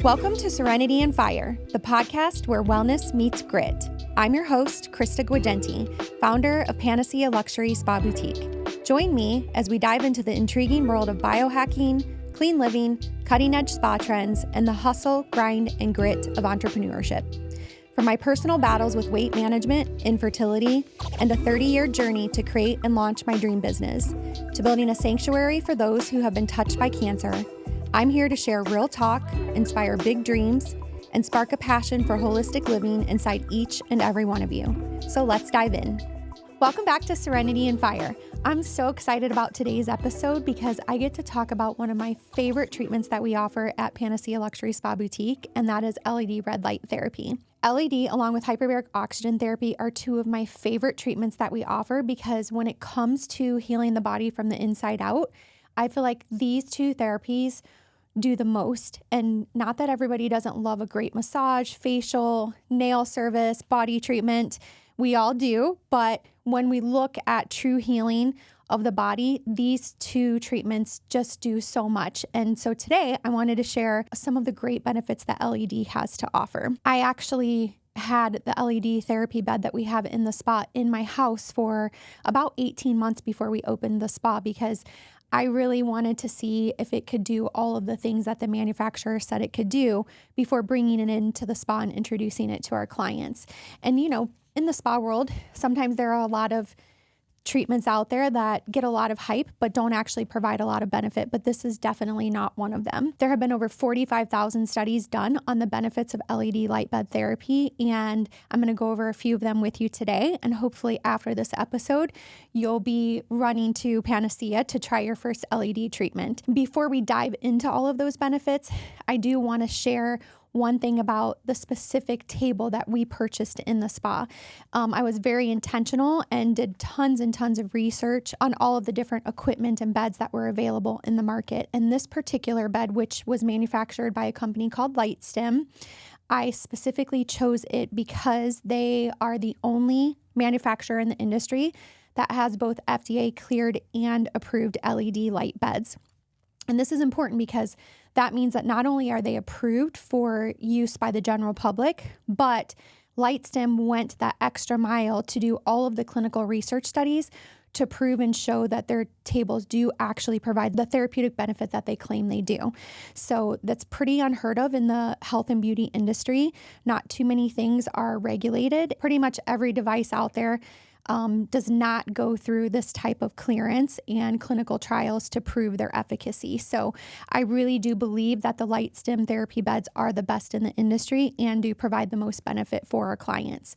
Welcome to Serenity and Fire, the podcast where wellness meets grit. I'm your host, Krista Guagenti, founder of Panacea Luxury Spa Boutique. Join me as we dive into the intriguing world of biohacking, clean living, cutting-edge spa trends, and the hustle, grind, and grit of entrepreneurship. From my personal battles with weight management, infertility, and a 30-year journey to create and launch my dream business, to building a sanctuary for those who have been touched by cancer, I'm here to share real talk, inspire big dreams, and spark a passion for holistic living inside each and every one of you. So let's dive in. Welcome back to Serenity and Fire. I'm so excited about today's episode because I get to talk about one of my favorite treatments that we offer at Panacea Luxury Spa Boutique, and that is LED red light therapy. LED, along with hyperbaric oxygen therapy, are two of my favorite treatments that we offer because when it comes to healing the body from the inside out, I feel like these two therapies do the most. And not that everybody doesn't love a great massage, facial, nail service, body treatment. We all do. But when we look at true healing of the body, these two treatments just do so much. And so today I wanted to share some of the great benefits that LED has to offer. I actually had the LED therapy bed that we have in the spa in my house for about 18 months before we opened the spa because I really wanted to see if it could do all of the things that the manufacturer said it could do before bringing it into the spa and introducing it to our clients. And, you know, in the spa world, sometimes there are a lot of treatments out there that get a lot of hype, but don't actually provide a lot of benefit. But this is definitely not one of them. There have been over 45,000 studies done on the benefits of LED light bed therapy. And I'm going to go over a few of them with you today. And hopefully after this episode, you'll be running to Panacea to try your first LED treatment. Before we dive into all of those benefits, I do want to share one thing about the specific table that we purchased in the spa. I was very intentional and did tons and tons of research on all of the different equipment and beds that were available in the market. And this particular bed, which was manufactured by a company called LightStim, I specifically chose it because they are the only manufacturer in the industry that has both FDA-cleared and approved LED light beds. And this is important because that means that not only are they approved for use by the general public, but LightStim went that extra mile to do all of the clinical research studies to prove and show that their tables do actually provide the therapeutic benefit that they claim they do. So that's pretty unheard of in the health and beauty industry. Not too many things are regulated. Pretty much every device out there does not go through this type of clearance and clinical trials to prove their efficacy. So I really do believe that the LightStim therapy beds are the best in the industry and do provide the most benefit for our clients.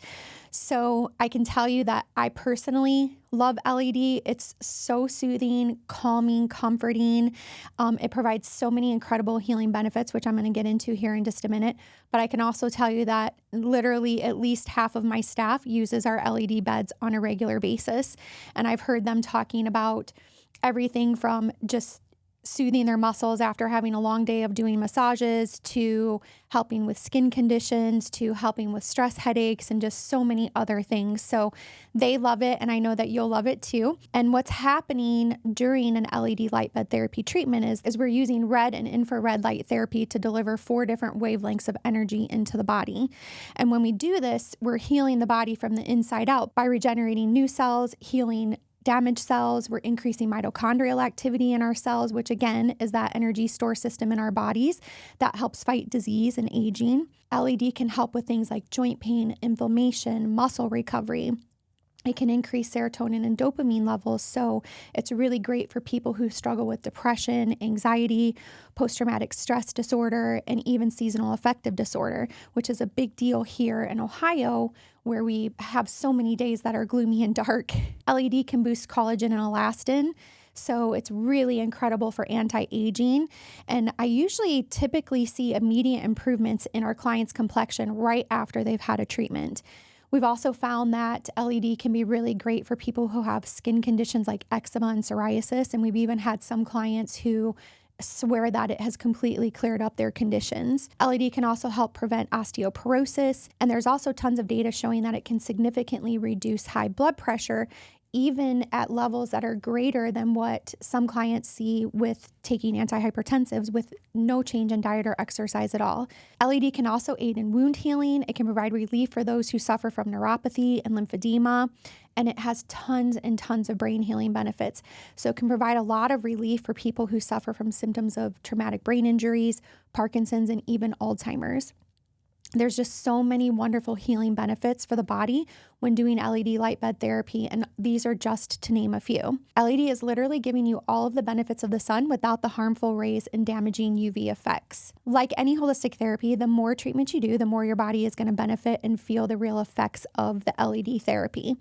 So I can tell you that I personally love LED. It's so soothing, calming, comforting. It provides so many incredible healing benefits, which I'm going to get into here in just a minute. But I can also tell you that literally at least half of my staff uses our LED beds on a regular basis. And I've heard them talking about everything from just soothing their muscles after having a long day of doing massages, to helping with skin conditions, to helping with stress headaches, and just so many other things. So they love it, and I know that you'll love it too. And what's happening during an LED light bed therapy treatment is we're using red and infrared light therapy to deliver 4 different wavelengths of energy into the body. And when we do this, we're healing the body from the inside out by regenerating new cells, healing damaged cells. We're increasing mitochondrial activity in our cells, which again is that energy store system in our bodies that helps fight disease and aging. LED can help with things like joint pain, inflammation, muscle recovery. It can increase serotonin and dopamine levels, so it's really great for people who struggle with depression, anxiety, post-traumatic stress disorder, and even seasonal affective disorder, which is a big deal here in Ohio, where we have so many days that are gloomy and dark. LED can boost collagen and elastin, so it's really incredible for anti-aging. And I usually typically see immediate improvements in our clients' complexion right after they've had a treatment. We've also found that LED can be really great for people who have skin conditions like eczema and psoriasis, and we've even had some clients who swear that it has completely cleared up their conditions. LED can also help prevent osteoporosis, and there's also tons of data showing that it can significantly reduce high blood pressure even at levels that are greater than what some clients see with taking antihypertensives with no change in diet or exercise at all. LED can also aid in wound healing. It can provide relief for those who suffer from neuropathy and lymphedema, and it has tons and tons of brain healing benefits. So it can provide a lot of relief for people who suffer from symptoms of traumatic brain injuries, Parkinson's, and even Alzheimer's. There's just so many wonderful healing benefits for the body when doing LED light bed therapy, and these are just to name a few. LED is literally giving you all of the benefits of the sun without the harmful rays and damaging UV effects. Like any holistic therapy, the more treatment you do, the more your body is going to benefit and feel the real effects of the LED therapy.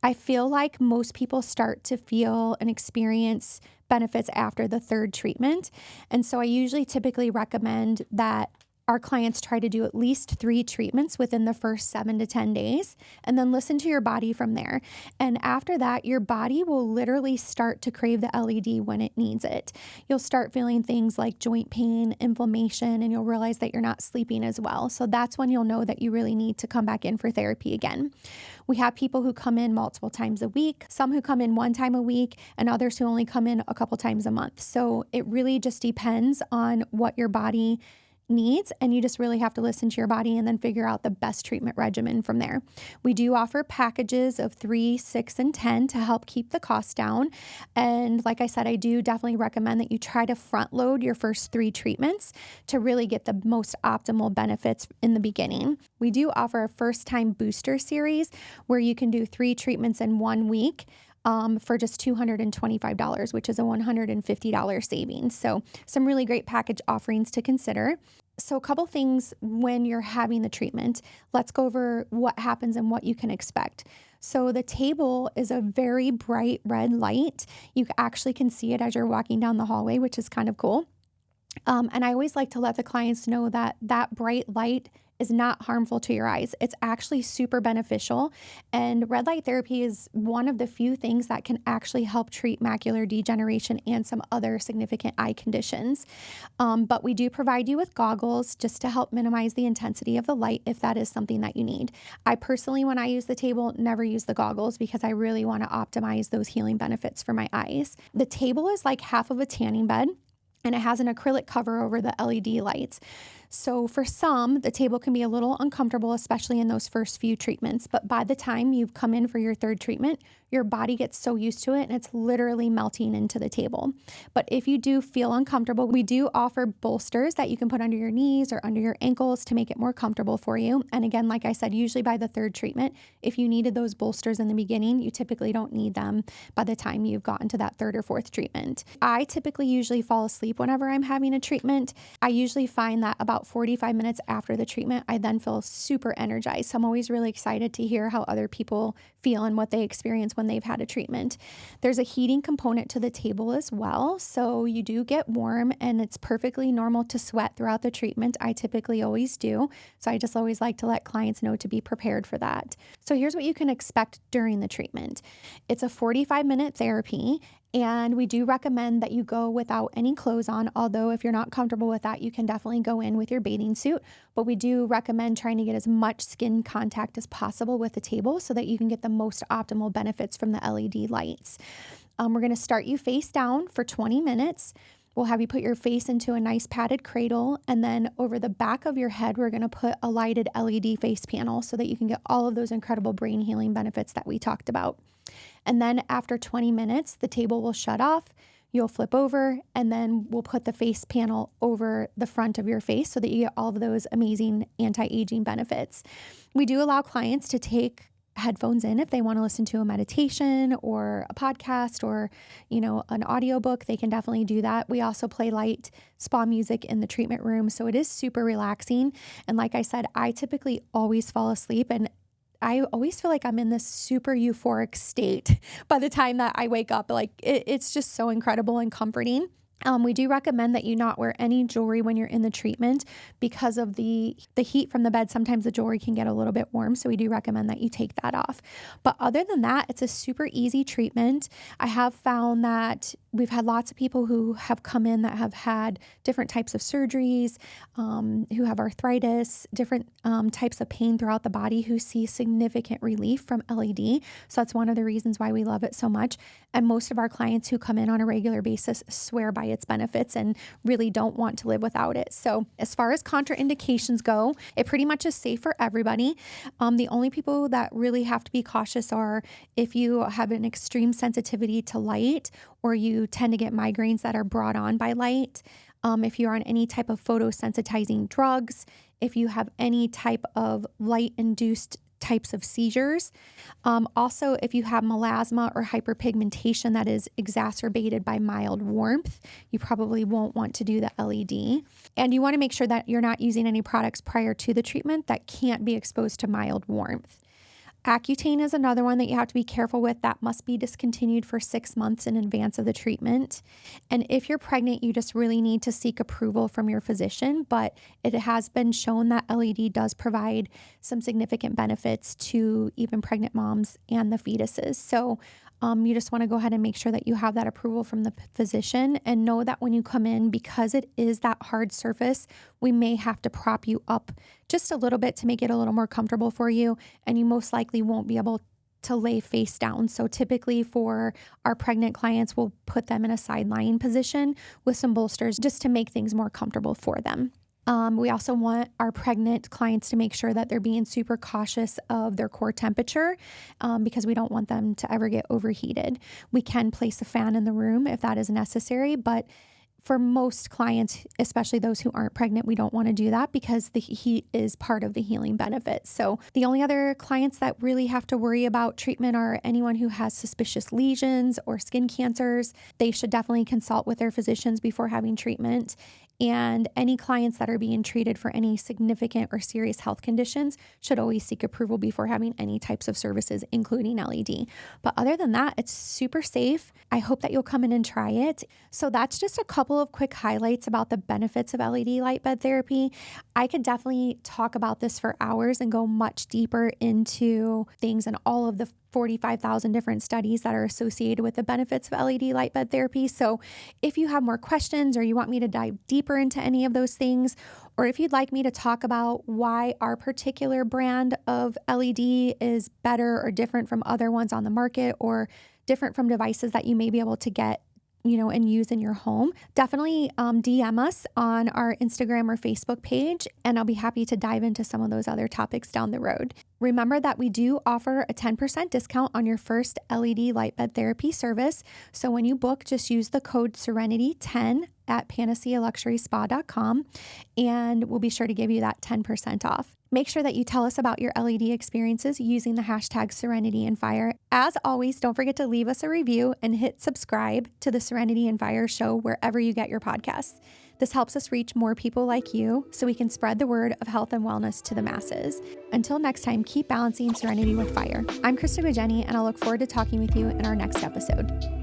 I feel like most people start to feel and experience benefits after the third treatment, and so I usually typically recommend that our clients try to do at least 3 treatments within the first 7 to 10 days, and then listen to your body from there. And after that, your body will literally start to crave the LED when it needs it. You'll start feeling things like joint pain, inflammation, and you'll realize that you're not sleeping as well. So that's when you'll know that you really need to come back in for therapy again. We have people who come in multiple times a week, some who come in 1 time a week, and others who only come in a couple times a month. So it really just depends on what your body needs, and you just really have to listen to your body and then figure out the best treatment regimen from there. We do offer packages of 3, 6, and 10 to help keep the cost down. And like I said, I do definitely recommend that you try to front load your first 3 treatments to really get the most optimal benefits in the beginning. We do offer a first time booster series where you can do 3 treatments in 1 week. For just $225, which is a $150 savings. So some really great package offerings to consider. So a couple things when you're having the treatment. Let's go over what happens and what you can expect. So the table is a very bright red light. You actually can see it as you're walking down the hallway, which is kind of cool. And I always like to let the clients know that that bright light is not harmful to your eyes. It's actually super beneficial. And red light therapy is one of the few things that can actually help treat macular degeneration and some other significant eye conditions. But we do provide you with goggles just to help minimize the intensity of the light if that is something that you need. I personally, when I use the table, never use the goggles because I really want to optimize those healing benefits for my eyes. The table is like half of a tanning bed, and it has an acrylic cover over the LED lights. So for some, the table can be a little uncomfortable, especially in those first few treatments. But by the time you've come in for your third treatment, your body gets so used to it and it's literally melting into the table. But if you do feel uncomfortable, we do offer bolsters that you can put under your knees or under your ankles to make it more comfortable for you. And again, like I said, usually by the third treatment, if you needed those bolsters in the beginning, you typically don't need them by the time you've gotten to that third or fourth treatment. I typically usually fall asleep whenever I'm having a treatment. I usually find that about 45 minutes after the treatment, I then feel super energized. So I'm always really excited to hear how other people feel and what they experience when they've had a treatment. There's a heating component to the table as well. So you do get warm, and it's perfectly normal to sweat throughout the treatment. I typically always do. So I just always like to let clients know to be prepared for that. So here's what you can expect during the treatment. It's a 45-minute therapy. And we do recommend that you go without any clothes on, although if you're not comfortable with that, you can definitely go in with your bathing suit. But we do recommend trying to get as much skin contact as possible with the table so that you can get the most optimal benefits from the LED lights. We're going to start you face down for 20 minutes. We'll have you put your face into a nice padded cradle, and then over the back of your head, we're going to put a lighted LED face panel so that you can get all of those incredible brain healing benefits that we talked about. And then after 20 minutes, the table will shut off. You'll flip over, and then we'll put the face panel over the front of your face so that you get all of those amazing anti-aging benefits. We do allow clients to take headphones in if they want to listen to a meditation or a podcast or, an audiobook. They can definitely do that. We also play light spa music in the treatment room, so it is super relaxing. And like I said, I typically always fall asleep, and I always feel like I'm in this super euphoric state by the time that I wake up. Like it's just so incredible and comforting. We do recommend that you not wear any jewelry when you're in the treatment because of the heat from the bed. Sometimes the jewelry can get a little bit warm, so we do recommend that you take that off. But other than that, it's a super easy treatment. I have found that we've had lots of people who have come in that have had different types of surgeries, who have arthritis, different types of pain throughout the body, who see significant relief from LED. So that's one of the reasons why we love it so much. And most of our clients who come in on a regular basis swear by its benefits and really don't want to live without it. So as far as contraindications go, it pretty much is safe for everybody. The only people that really have to be cautious are if you have an extreme sensitivity to light, or you tend to get migraines that are brought on by light, if you're on any type of photosensitizing drugs, if you have any type of light-induced types of seizures. Also, if you have melasma or hyperpigmentation that is exacerbated by mild warmth, you probably won't want to do the LED. And you want to make sure that you're not using any products prior to the treatment that can't be exposed to mild warmth. Accutane is another one that you have to be careful with. That must be discontinued for 6 months in advance of the treatment. And if you're pregnant, you just really need to seek approval from your physician. But it has been shown that LED does provide some significant benefits to even pregnant moms and the fetuses. So you just want to go ahead and make sure that you have that approval from the physician, and know that when you come in, because it is that hard surface, we may have to prop you up just a little bit to make it a little more comfortable for you, and you most likely won't be able to lay face down. So typically for our pregnant clients, we'll put them in a side lying position with some bolsters just to make things more comfortable for them. We also want our pregnant clients to make sure that they're being super cautious of their core temperature, because we don't want them to ever get overheated. We can place a fan in the room if that is necessary, but for most clients, especially those who aren't pregnant, we don't want to do that because the heat is part of the healing benefit. So the only other clients that really have to worry about treatment are anyone who has suspicious lesions or skin cancers. They should definitely consult with their physicians before having treatment. And any clients that are being treated for any significant or serious health conditions should always seek approval before having any types of services, including LED. But other than that, it's super safe. I hope that you'll come in and try it. So that's just a couple of quick highlights about the benefits of LED light bed therapy. I could definitely talk about this for hours and go much deeper into things and all of the 45,000 different studies that are associated with the benefits of LED light bed therapy. So if you have more questions, or you want me to dive deeper into any of those things, or if you'd like me to talk about why our particular brand of LED is better or different from other ones on the market, or different from devices that you may be able to get, and use in your home, definitely DM us on our Instagram or Facebook page, and I'll be happy to dive into some of those other topics down the road. Remember that we do offer a 10% discount on your first LED light bed therapy service. So when you book, just use the code Serenity10 at PanaceaLuxurySpa.com, and we'll be sure to give you that 10% off. Make sure that you tell us about your LED experiences using the hashtag Serenity and Fire. As always, don't forget to leave us a review and hit subscribe to the Serenity and Fire show wherever you get your podcasts. This helps us reach more people like you so we can spread the word of health and wellness to the masses. Until next time, keep balancing serenity with fire. I'm Krista Gujeni, and I'll look forward to talking with you in our next episode.